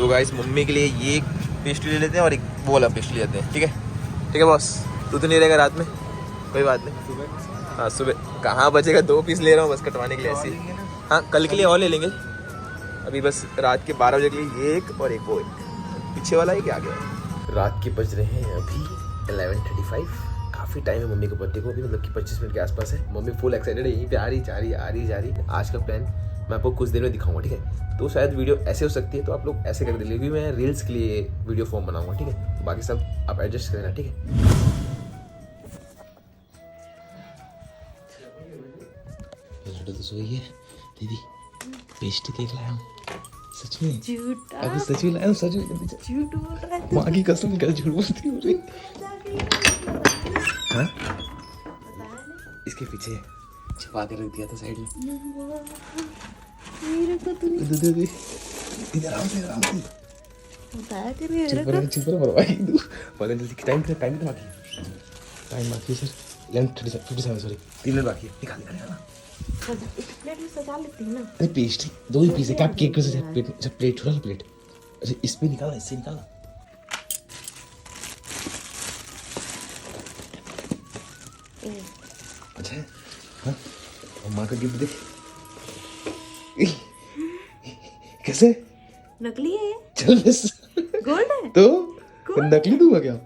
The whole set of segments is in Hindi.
तो गाइस मम्मी के लिए ये पेस्ट्री ले लेते हैं और एक वो वाला पेस्ट्री लेते हैं। ठीक है बॉस, तू तो नहीं रहेगा रात में, कोई बात नहीं। हाँ सुबह कहाँ बचेगा, 2 पीस ले रहा हूँ बस कटवाने के लिए ऐसे ही। हाँ कल के लिए और ले लेंगे, अभी बस रात के 12 बजे के लिए ये एक और एक वो एक पीछे वाला एक आ गया। रात के बज रहे हैं अभी 11:35, काफ़ी टाइम है मम्मी के बर्थडे को, अभी मतलब कि 25 मिनट के आसपास है। मम्मी फुल एक्साइटेड है, यहीं पे आ रही जा रही। आज का प्लान मैं आपको कुछ देर में दिखाऊंगा, ठीक है। तो शायद वीडियो ऐसे हो सकती है, तो आप लोग ऐसे कर दीजिए, क्योंकि मैं रील्स के लिए वीडियो फॉर्म बनाऊंगा, ठीक है। बाकी सब आप एडजस्ट कर देना, ठीक है। तो सोई है दीदी, पेस्ट्री केक लाया हूँ सच में, अभी सच में लाया हूँ, सच में झूठ बोल रहा है, माँ की कसम कल झूठ बोलती हो रही। हाँ इसके पीछे छिपा के रख दिया था साइड में। मेरे को तू इधर आओ बताया तेरे चुप रहो परवाही तू पता जल्दी टाइम बाकी सर 11:57 सॉरी 3 मिनट बाकी है। निकाल ना एक प्लेट में सजा लेती है ना। अरे पेस्ट्री 2 ही पीस है क्या, केक से प्लेट छोटा सा प्लेट। अच्छा इस पे निकाला, इससे निकाला। अच्छा है हाँ, और माँ का गिफ्ट देख कैसे नकली है, चल बस गोल्ड है तो नकली दूंगा क्या। ओ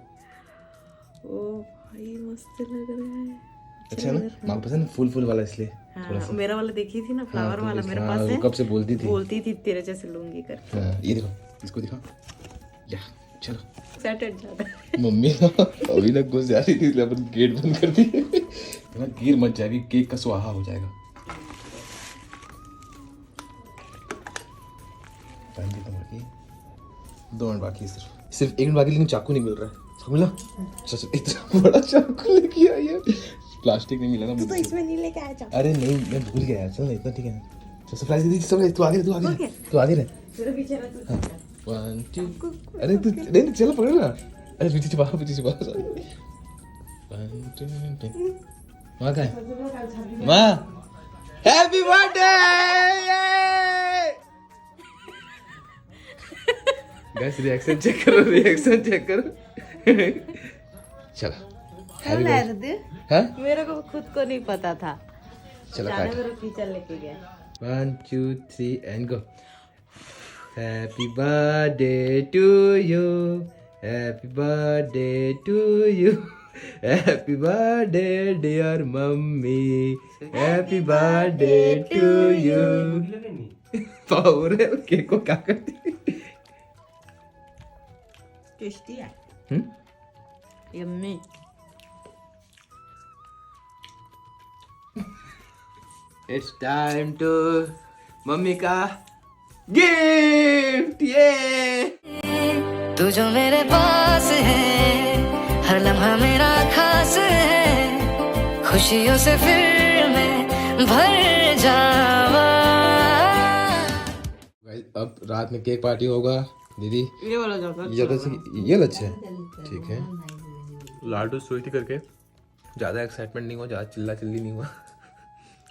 भाई मस्त लग रहा है। अच्छा ना, माँ को पसंद फूल वाला इसलिए। हाँ, मेरा वाला देखी थी ना फ्लावर वाला मेरे पास है, कब से बोलती थी तेरे जैसे लूंगी कर। ये देखो इसको दिखा या चलो एक्साइटेड ज्यादा मम्मी ना अभी ना गुस्से आ रही थी, इसलिए अपन गेट बंद कर दिए ना, गिर मत जाएगी, केक का सुहाहा हो जाएगा। टाइम कितना बाकी, 2 मिनट बाकी, सिर्फ 1 मिनट बाकी, लेकिन चाकू नहीं मिल रहा है। चाकू मिला? अच्छा इतना बड़ा चाकू लेके आई है, प्लास्टिक नहीं मिला ना। तो इसमें नहीं लेके आया चाकू? अरे नहीं मैं भूल गया यार, चल ना इतना ठीक है। चल सरप्राइज दे दी, सरप्राइज तू आगे रह मेरे पीछे रह तू। 1 2 अरे तू नहीं चल पकड़ ना, अरे पीछे छुपा 1 2 माँ का है, माँ happy birthday. Guys reaction check करो चलो हैप्पी बर्थडे। हाँ मेरे को खुद को नहीं पता था, चलो जाने मेरे टीचर लेके गया। 1 2 3 and go. Happy birthday to you, happy birthday to you, happy birthday dear mummy, happy birthday to you. Power है केक को क्या करती। टेस्टी है, yummy. It's time to mummy का गिफ्ट। ये तू जो मेरे पास है, हर लम्हा मेरा खास है, खुशियों से फिर मैं भर जावा। अब रात में केक पार्टी होगा दीदी। ये वाला ज्यादा अच्छा है, ठीक है। लाडू सोई थी करके ज़्यादा एक्साइटमेंट नहीं हुआ, ज़्यादा चिल्ला चिल्ली नहीं हुआ।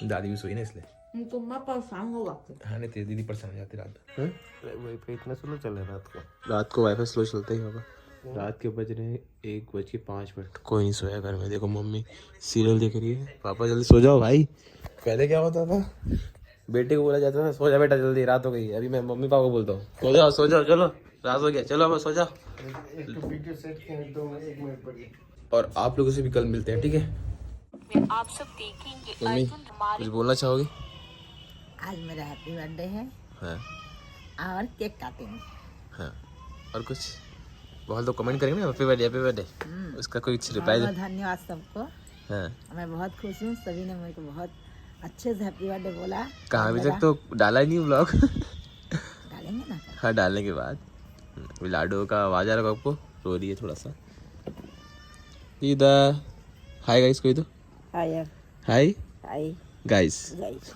दादी भी सोई ना इसलिए। तो मैं परेशान होगा। हाँ नहीं तेरी दीदी परेशान हो जाती रात। वाईफाई इतना स्लो चले रात को वाईफाई स्लो चलता ही होगा। रात के बज रहे हैं 1:05। कोई नहीं सोया घर में, देखो मम्मी सीरियल देख रही है। पापा जल्दी सो जाओ भाई। पहले क्या होता था, बेटे को बोला जाता था सो जा बेटा जल्दी, रात हो गई। अभी मैं मम्मी पापा को बोलता हूँ सो जाओ चलो रात हो गया, चलो अब सो जाओ। और आप लोगों से भी कल मिलते हैं, ठीक है। आप सब देखेंगे मम्मी कुछ बोलना चाहोगे? आज मेरा हैप्पी बर्थडे है हाँ और केक काटेंगे। हाँ और कुछ बहुत लोग कमेंट करेंगे ना हैप्पी बर्थडे, उसका कोई रिप्लाई। बहुत धन्यवाद सबको। हाँ मैं बहुत खुश हूँ, सभी ने मेरे को बहुत अच्छे से हैप्पी बर्थडे बोला। कहाँ अभी तक तो डाला ही नहीं व्लॉग। डालेंगे ना। हाँ डालने के बाद लाडो का आवाज आ रहा है, आपको रो रही है थोड़ा सा। इधर हाय गाइस कोई तो हाय हाय गाइस।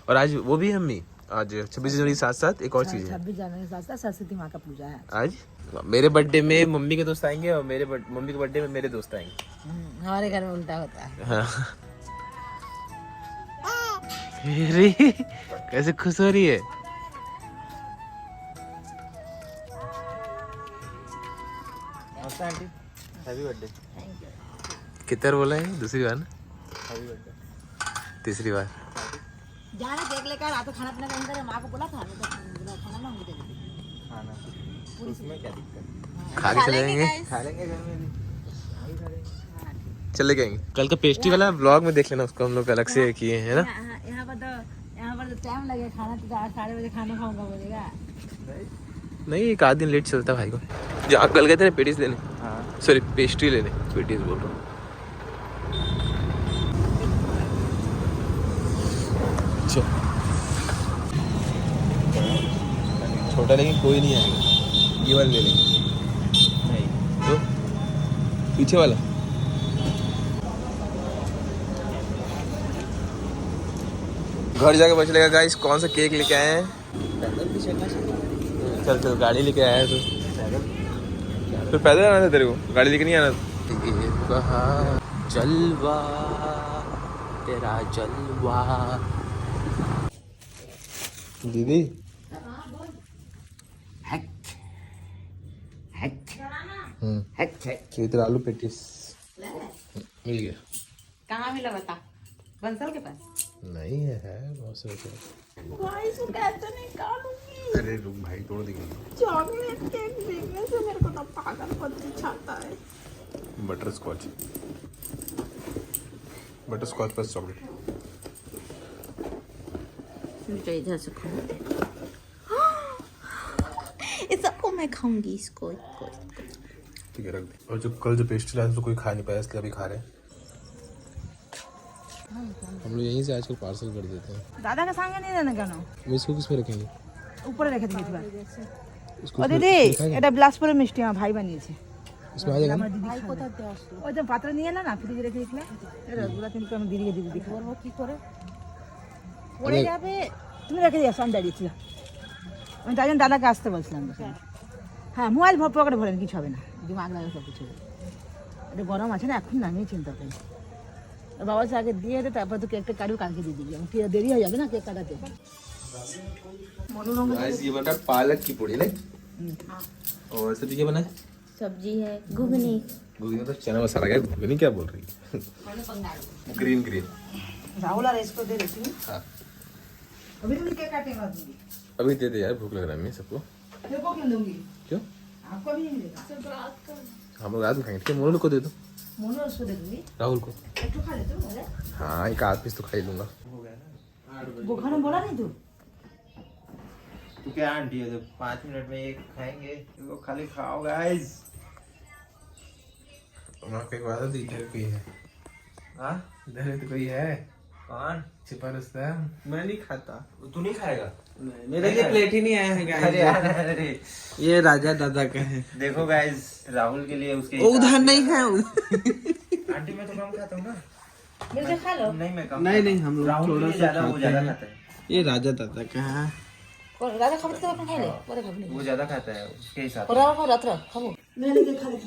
और आज वो भी मम्मी, आज 26 जनवरी साथ साथ एक और चीज है। 26 जनवरी के साथ साथ सरस्वती माँ का पूजा है आज। मेरे बर्थडे में मम्मी के दोस्त आएंगे और मेरे मम्मी के बर्थडे में मेरे दोस्त आएंगे। हमारे घर में उल्टा होता है। हाँ कैसे खुश हो रही है। Aunty happy birthday. Thank you. कितने बार बोला है? दूसरी बार ना? Happy birthday. तीसरी बार। जाना केक लेकर आ तो खाना पीना कहीं करे, माँ को बोला था नहीं तो खाना मांगी दे दी। खाना उसमें क्या दिक्कत? खा चले जाएंगे। खा लेंगे घर में भी। चले जाएंगे। कल का पेस्ट्री वाला व्लॉग में देख लेना, उसको हम लोग अलग से किए हैं ना। यहाँ पर तो टाइम लगेगा खाना, तो 8-8:30 बजे खाना खाऊंगा बोलेगा। नहीं, एक आध दिन लेट चलता भाई को। जहाँ कल गए थे ना पेटीज लेने, सॉरी पेस्ट्री लेने, पेटीज बोल रहा हूँ। छोटा लेकिन कोई नहीं आएगा, ये वाला ले लेंगे। नहीं तो पीछे वाला। घर जाके पता चलेगा गाइस कौन सा केक लेके आए हैं। चल चल, गाड़ी लेके आया है तो पैदल आना था तेरे को, गाड़ी लेके नहीं आना था। कहाँ जलवा तेरा जलवा। दीदी इधर आलू पेटीस मिल गया। कहाँ मिला बता? बंसल के पास? नहीं है बहुत से बचे। गाइस वो कहते निकालूंगी। अरे रुक भाई, तोड़ देंगे। चॉकलेट केक देखने से मेरे को तो पागलपंती छाता है। Butterscotch plus chocolate. मुझे इधर से खाओ। इस सबको मैं खाऊंगी, इसको। ठीक है, रख दे। और जो कल जो पेस्ट्री लाया तो कोई खा नहीं पाया, इसलिए अभी खा रहे हैं। हम लोग यहीं से आजकल पार्सल कर देते हैं। दादा का संग नहीं रहना क्या? इसको किस में रखेंगे? ऊपर रखे थे बार। इसको ও দিদি এটা বিলাসপুরের মিষ্টি আমার ভাই বানিয়েছে। इसमें आ जाएगा ना? ভাই কোথা থেকে আসলো? ওই যে পাত্র নিয়ে এলো না, ফ্রিজে রেখে দিয়েছিলাম। এই রসগোল্লা কিন্তু আমি দিদিকে দিদি দিই। করব কি করে? পড়ে যাবে। তুমি রেখে দিও, আমি দাঁড়িয়েছি। আমি তাই জন্য দাদাকে আসতে বলছিলাম। হ্যাঁ, মোবাইল পকেটে ভরেন, কিছু হবে না। দিমাগ লাগে সব কিছু। এটা গরম আছে না, এখন নামিয়ে চিন্তা করি। বাবা সে আগে দিয়ে দে, তারপর তো কেকটা কাটু, কালকে দিয়ে দিবি। আমি দেরি হয়ে যাবে না কেক কাটাতে। गाइस ये बना पालक की पूड़ी नहीं। और सब्जी क्या बना है? सब्जी है घुगनी। घुगनी तो चना मसाला क्या? घुगनी क्या बोल रही है? Green green. राहुल और इसको दे देती हूँ। हाँ अभी तुम केक काटेगा दूंगी। अभी दे दे यार, भूख लग रहा है मैं सबको। तेरे को क्यों दूंगी? क्यों? आपको भी नहीं मिलेगा। हम लोग रात में खाएंगे। क्या मोनू को दे दो, मोनू उसको दे दूंगी। राहुल को। एक खा लेते हो? अरे हाँ, एक आध पीस तो खा ही लूंगा। वो खाना बोला नहीं तू? तो क्या आंटी है, 5 मिनट में एक खाएंगे, तो खाली खाओ गाइस। आपको एक बात है, इधर कोई है। हाँ, इधर तो कोई है, कौन? छिपा रुस्तम। मैं नहीं खाता। तू नहीं खाएगा? मेरे लिए प्लेट ही नहीं आया है अरे गाइस। यार, अरे ये राजा दादा का है। देखो गाइस, राहुल के लिए उसके उधर नहीं है। आंटी मैं तो कम खाता हूँ ना। मेरे से खा लो। नहीं मैं कम नहीं नहीं, हम लोग राहुल के थोड़ा लिए सा ज्यादा, वो खाते ज्यादा हैं। खाता है। ये राजा दादा का है। और राजा खाओ तो अपन खा ले। और खा ले। वो ज्यादा खाता है उसके हिसाब और राजा खाओ, रात रख खाओ। मैंने के खा ले।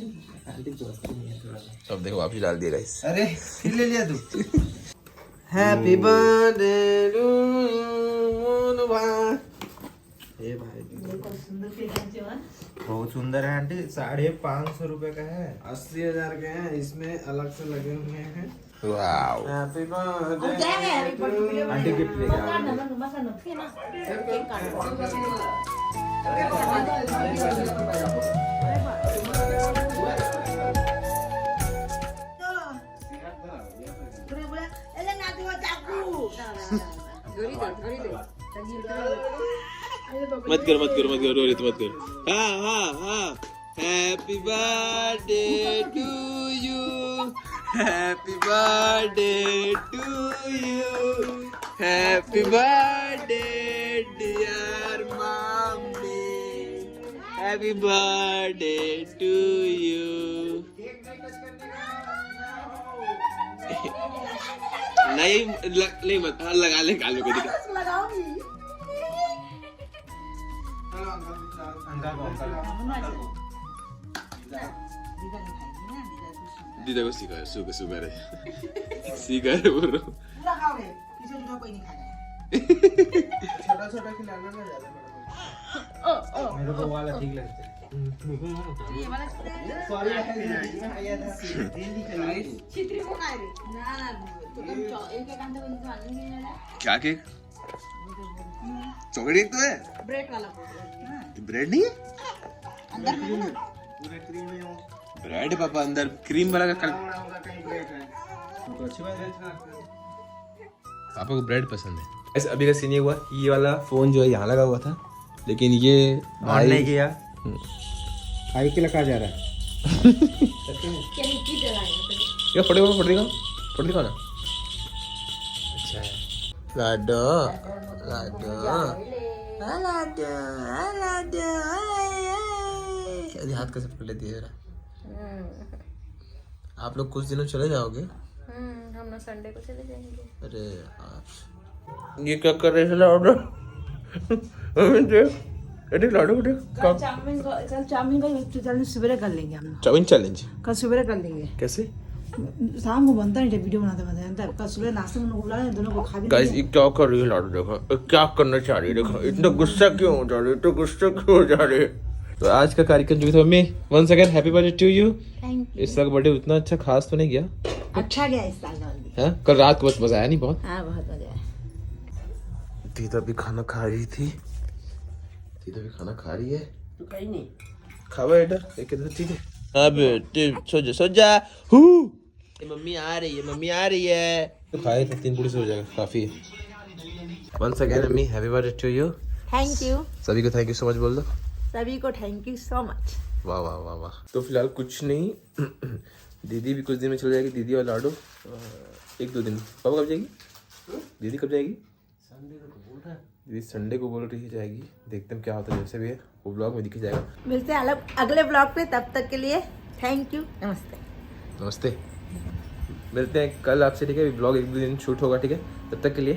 अब देखो वापस डाल दिया गाइस। अरे फिर ले लिया तू। हैप्पी बर्थडे टू यू भाई। ये भाई बहुत सुंदर है आंटी, 550 रुपए का है। 80,000 के हैं, इसमें अलग से लगे हुए हैं। वाओ, हैप्पी अब बर्थडे। जाएंगे अभी बर्थडे वीडियो में। आंटी गिफ्ट लेके आओ। मकान ना फिर ना केक काट। मत करो रोहित मत करो। हाँ हाँ हाँ, happy birthday to you, happy birthday to you, happy birthday dear mummy, happy birthday to you. नहीं मत, हाँ लगा ले गालों को दिखा। दीदा को सिखा सुगर है, सिखा है बोल रहा हूँ। लगाओगे किसी को कोई नहीं खाएगा। छोटा छोटा खिलाना ना, ज्यादा बड़ा। मेरे को वाला ठीक लगता है। क्या केक? चॉकलेट केक तो है, ब्रेड वाला ब्रेड नहीं है। ब्रेड है पापा, अंदर क्रीम वाला का पापा को ब्रेड पसंद है। ऐसे अभी का सीन ये हुआ, ये वाला फोन जो है यहाँ लगा हुआ था, लेकिन ये ऑन नहीं किया। भाई के लगा जा रहा है। क्या फटेगा ना। अच्छा है। लाडो अरे हाथ कैसे पकड़ लेती है जरा। आप लोग कुछ दिनों चले जाओगे? हम ना संडे को चले जाएंगे। अरे यार, ये क्या कर रहे थे लाडो? अरे लाडो बेटे कल चाउमीन का चैलेंज सुबह कर लेंगे हम लोग। चाउमीन चैलेंज कल सुबह कर लेंगे। कैसे? शाम को बनता नहीं, वीडियो बनाते कल सुबह नाश्ते में बुला रहे दोनों को खा भी गाइस, ये क्या कर रही है लाडो? देखो क्या करना चाह रही है, देखो इतना गुस्सा क्यों हो जा रही है, तो गुस्सा क्यों हो जा रही है। तो आज का कार्यक्रम जो था, mummy once again happy birthday to you. Thank इस साल बर्थडे उतना अच्छा खास तो नहीं गया। अच्छा गया इस साल का बर्थडे। हाँ, कल रात को बस मजा आया नहीं बहुत। हाँ बहुत मजा आया। दीदा भी खाना खा रही थी, दीदा भी खाना खा रही है। तू कहीं नहीं खा बेटा, एक इधर ठीक है। हाँ बेटे सो जा हू, मम्मी आ रही है। तो खाए तो 3 पूरी से हो जाएगा, काफी है। Once again mummy happy birthday to you. Thank you सभी को थैंक यू सो मच बोल दो। सभी को थैंक यू सो मच। वाह वाह वाह वाह। तो फिलहाल कुछ नहीं, दीदी भी कुछ दिन में चल जाएगी, दीदी और लाडो 1-2 दिन। पापा कब जाएगी? दीदी कब जाएगी? दीदी संडे को बोल रही जाएगी, देखते हैं क्या होता है। जैसे भी है वो ब्लॉग में दिखी जाएगा। मिलते हैं अगले ब्लॉग पे, तब तक के लिए थैंक यू, नमस्ते। नमस्ते, मिलते हैं कल आपसे, ठीक है। ब्लॉग 1-2 दिन शूट होगा, ठीक है। तब तक के लिए